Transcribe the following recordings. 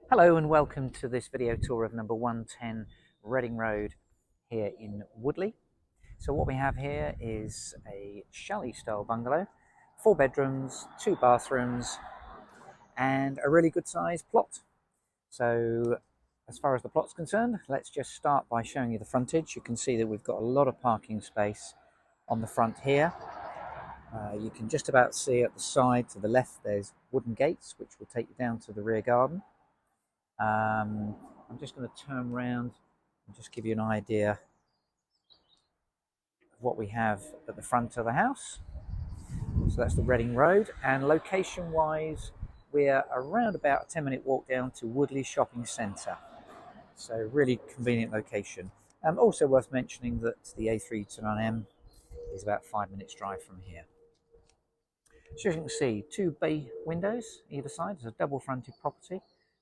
Hello and welcome to this video tour of number 110 Reading Road here in Woodley. So what we have here is a chalet style bungalow, 4 bedrooms, 2 bathrooms and a really good sized plot. So as far as the plot's concerned, let's just start by showing you the frontage. You can see that we've got a lot of parking space on the front here. You can just about see at the side to the left there's wooden gates which will take you down to the rear garden. I'm just going to turn around and just give you an idea of what we have at the front of the house. So that's the Reading Road, and location wise we're around about a 10-minute walk down to Woodley shopping centre, so really convenient location. Also worth mentioning that the A329M is about 5 minutes drive from here. So as you can see, 2 bay windows either side. It's a double fronted property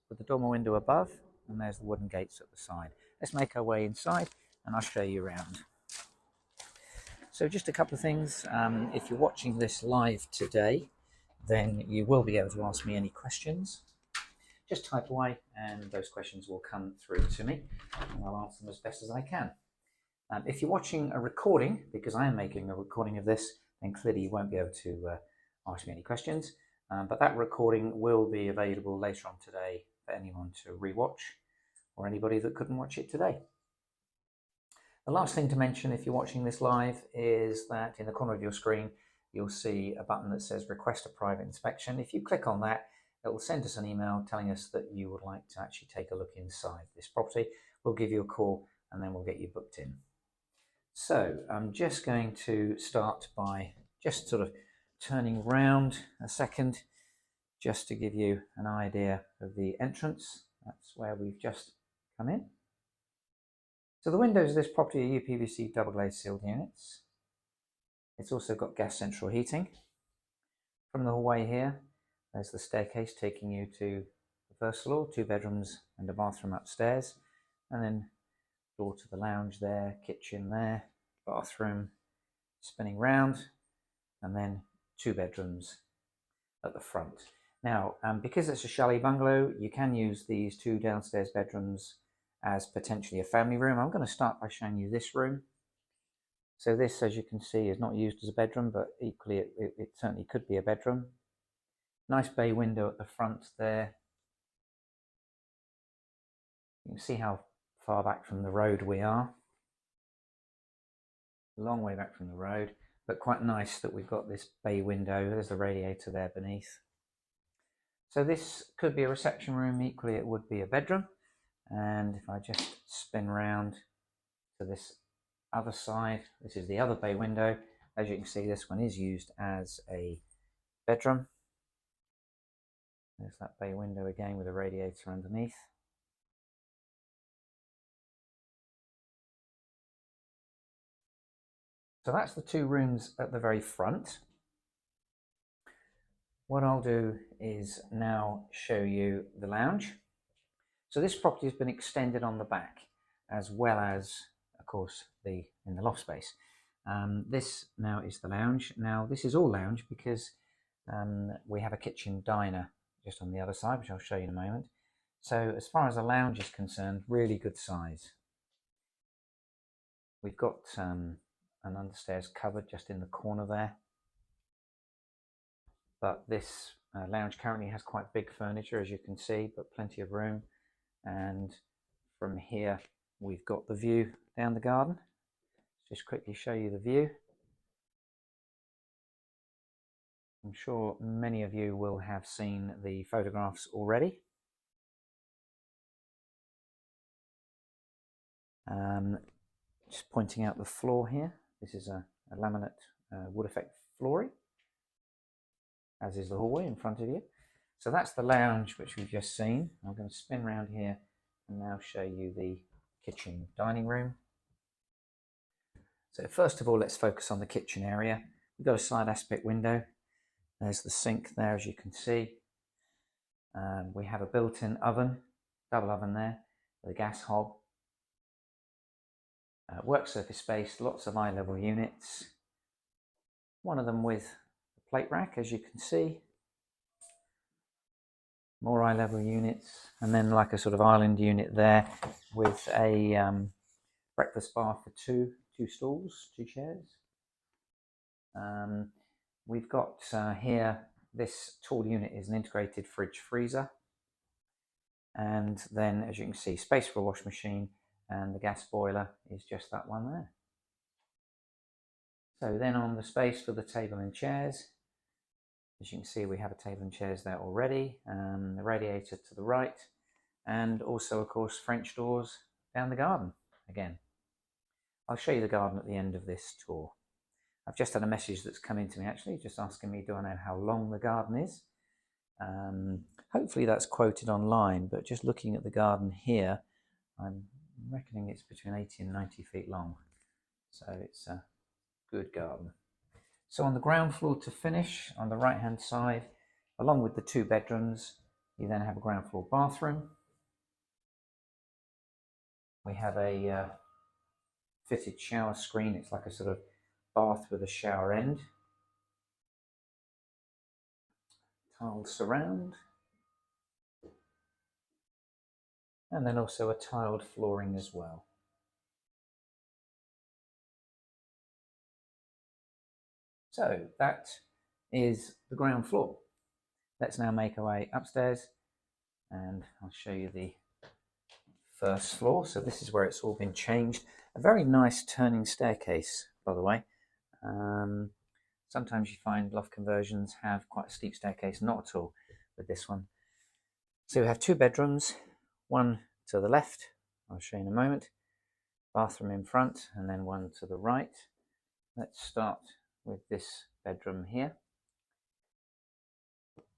with the dormer window above, and there's the wooden gates at the side. Let's make our way inside and I'll show you around. So just a couple of things. If you're watching this live today, then you will be able to ask me any questions. Just type away and those questions will come through to me and I'll answer them as best as I can. If you're watching a recording, because I am making a recording of this, then clearly you won't be able to ask me any questions. But that recording will be available later on today for anyone to rewatch, or anybody that couldn't watch it today. The last thing to mention if you're watching this live is that in the corner of your screen you'll see a button that says request a private inspection. If you click on that, it will send us an email telling us that you would like to actually take a look inside this property. We'll give you a call and then we'll get you booked in. So I'm just going to start by just sort of turning round a second, just to give you an idea of the entrance. That's where we've just come in. So the windows of this property are UPVC double glazed sealed units. It's also got gas central heating. From the hallway here, there's the staircase taking you to the first floor, 2 bedrooms and a bathroom upstairs, and then door to the lounge there, kitchen there, bathroom spinning round, and then 2 bedrooms at the front. Now, because it's a chalet bungalow, you can use these 2 downstairs bedrooms as potentially a family room. I'm going to start by showing you this room. So this, as you can see, is not used as a bedroom, but equally it certainly could be a bedroom. Nice bay window at the front there. You can see how far back from the road we are. A long way back from the road, but quite nice that we've got this bay window. There's the radiator there beneath. So this could be a reception room, equally it would be a bedroom. And if I just spin round to this other side, this is the other bay window. As you can see, this one is used as a bedroom. There's that bay window again with a radiator underneath. So that's the 2 rooms at the very front. What I'll do is now show you the lounge. So this property has been extended on the back, as well as, of course, in the loft space. This now is the lounge. Now this is all lounge because we have a kitchen diner just on the other side, which I'll show you in a moment. So as far as the lounge is concerned, really good size. We've got an understairs cupboard just in the corner there. But this lounge currently has quite big furniture, as you can see, but plenty of room. And from here we've got the view down the garden. Just quickly show you the view. I'm sure many of you will have seen the photographs already. Just pointing out the floor here. This is a laminate wood effect flooring, as is the hallway in front of you. So that's the lounge which we've just seen. I'm going to spin around here and now show you the kitchen dining room. So first of all, let's focus on the kitchen area. We've got a side aspect window. There's the sink there, as you can see. We have a built-in oven, double oven there, with a gas hob. Work surface space, lots of eye level units. One of them with a plate rack, as you can see. more eye level units, and then like a sort of island unit there with a breakfast bar for two stools, 2 chairs. We've got here, this tall unit is an integrated fridge freezer, and then as you can see, space for a wash machine, and the gas boiler is just that one there. So then on the space for the table and chairs, as you can see, we have a table and chairs there already, the radiator to the right, and also of course French doors down the garden again. I'll show you the garden at the end of this tour. I've just had a message that's come in to me actually, just asking me, do I know how long the garden is? Hopefully that's quoted online, but just looking at the garden here, I'm reckoning it's between 80 and 90 feet long. So it's a good garden. So on the ground floor to finish, on the right hand side, along with the 2 bedrooms, you then have a ground floor bathroom. We have a fitted shower screen. It's like a sort of bath with a shower end. Tiled surround. And then also a tiled flooring as well. So that is the ground floor. Let's now make our way upstairs and I'll show you the first floor. So this is where it's all been changed. A very nice turning staircase, by the way. Sometimes you find loft conversions have quite a steep staircase, not at all with this one. So we have 2 bedrooms, one to the left, I'll show you in a moment, bathroom in front, and then one to the right. Let's start with this bedroom here.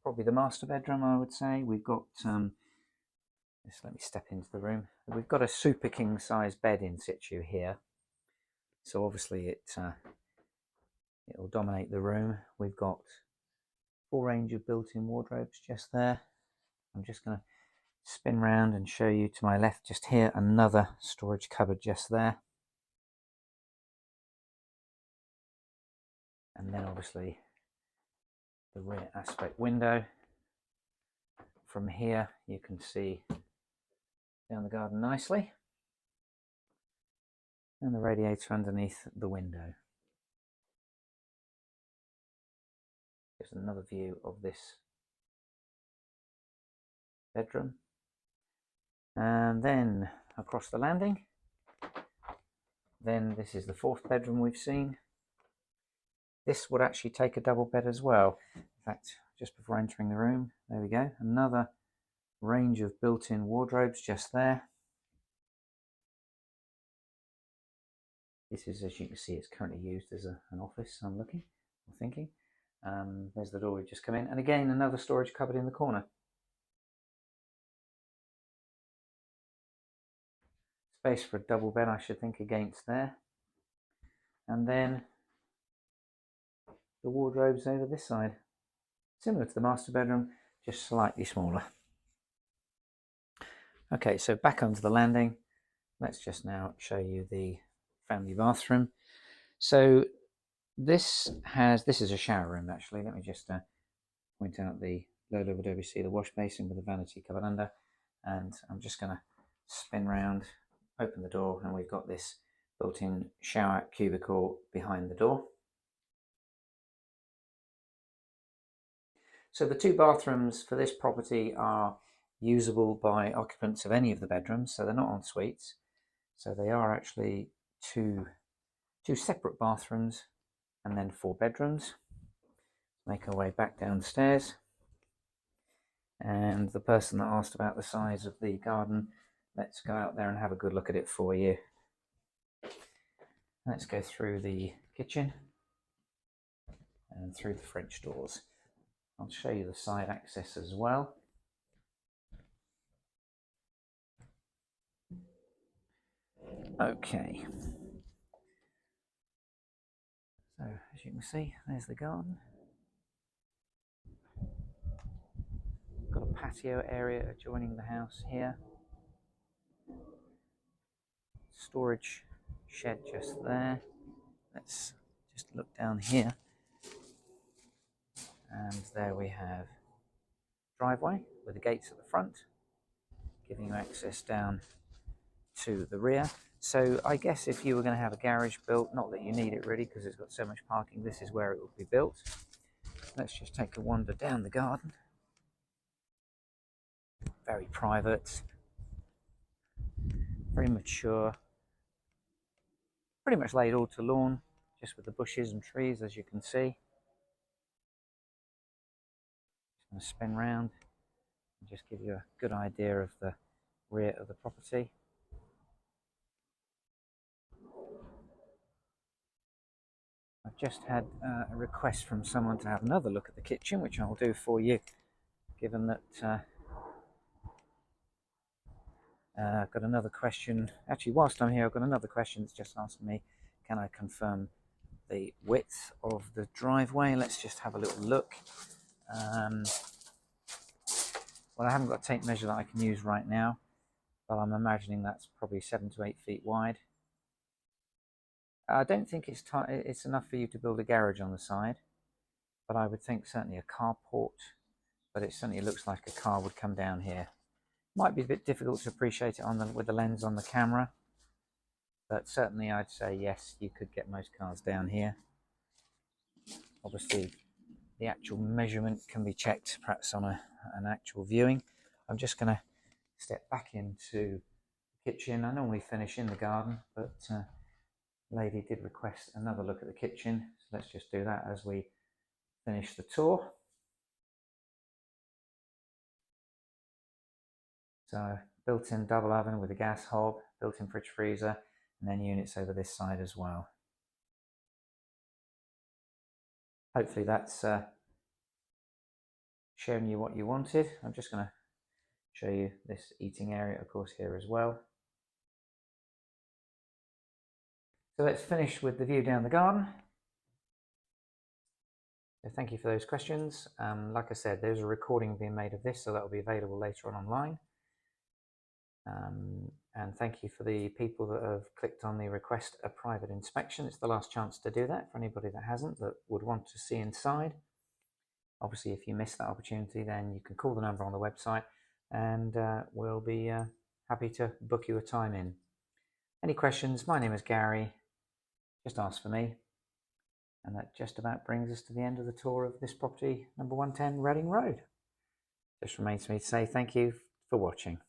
Probably the master bedroom, I would say. We've got, just let me step into the room. We've got a super king size bed in situ here. So obviously it will dominate the room. We've got full range of built-in wardrobes just there. I'm just going to spin round and show you to my left just here, another storage cupboard just there. And then obviously the rear aspect window. From here you can see down the garden nicely, and the radiator underneath the window. Here's another view of this bedroom. And then across the landing, then this is the 4th bedroom we've seen. This would actually take a double bed as well. In fact, just before entering the room, there we go, another range of built-in wardrobes just there. This is, as you can see, it's currently used as an office, I'm looking or thinking. There's the door we've just come in, and again another storage cupboard in the corner. Space for a double bed, I should think, against there. And then the wardrobes over this side. Similar to the master bedroom, just slightly smaller. Okay, so back onto the landing. Let's just now show you the family bathroom. So this is a shower room actually. Let me just point out the low level WC, the wash basin with a vanity covered under. And I'm just going to spin round, open the door, and we've got this built-in shower cubicle behind the door. So the 2 bathrooms for this property are usable by occupants of any of the bedrooms, so they're not en suites. So they are actually two separate bathrooms and then 4 bedrooms. Make our way back downstairs. And the person that asked about the size of the garden, let's go out there and have a good look at it for you. Let's go through the kitchen and through the French doors. I'll show you the side access as well. Okay. So as you can see, there's the garden. Got a patio area adjoining the house here. Storage shed just there. Let's just look down here. And there we have driveway with the gates at the front, giving you access down to the rear. So I guess if you were going to have a garage built, not that you need it really because it's got so much parking, this is where it would be built. Let's just take a wander down the garden. Very private, very mature, pretty much laid all to lawn, just with the bushes and trees, as you can see. Just going to spin round and just give you a good idea of the rear of the property. I've just had a request from someone to have another look at the kitchen, which I'll do for you, given that I've got another question. Actually, whilst I'm here, I've got another question that's just asked me, can I confirm the width of the driveway? Let's just have a little look. Well, I haven't got a tape measure that I can use right now, but I'm imagining that's probably 7 to 8 feet wide. I don't think it's enough for you to build a garage on the side, but I would think certainly a carport, but it certainly looks like a car would come down here. Might be a bit difficult to appreciate it with the lens on the camera, but certainly I'd say yes, you could get most cars down here. Obviously, the actual measurement can be checked perhaps on an actual viewing. I'm just going to step back into the kitchen. I normally finish in the garden, but lady did request another look at the kitchen, so let's just do that as we finish the tour. So built-in double oven with a gas hob, built-in fridge freezer, and then units over this side as well. Hopefully that's shown you what you wanted. I'm just going to show you this eating area, of course, here as well. So let's finish with the view down the garden. So thank you for those questions. Like I said, there's a recording being made of this, so that will be available later on online. And thank you for the people that have clicked on the request a private inspection. It's the last chance to do that for anybody that hasn't, that would want to see inside. Obviously, if you miss that opportunity, then you can call the number on the website and we'll be happy to book you a time in. Any questions? My name is Gary. Just ask for me. And that just about brings us to the end of the tour of this property, number 110 Reading Road. Just remains for me to say thank you for watching.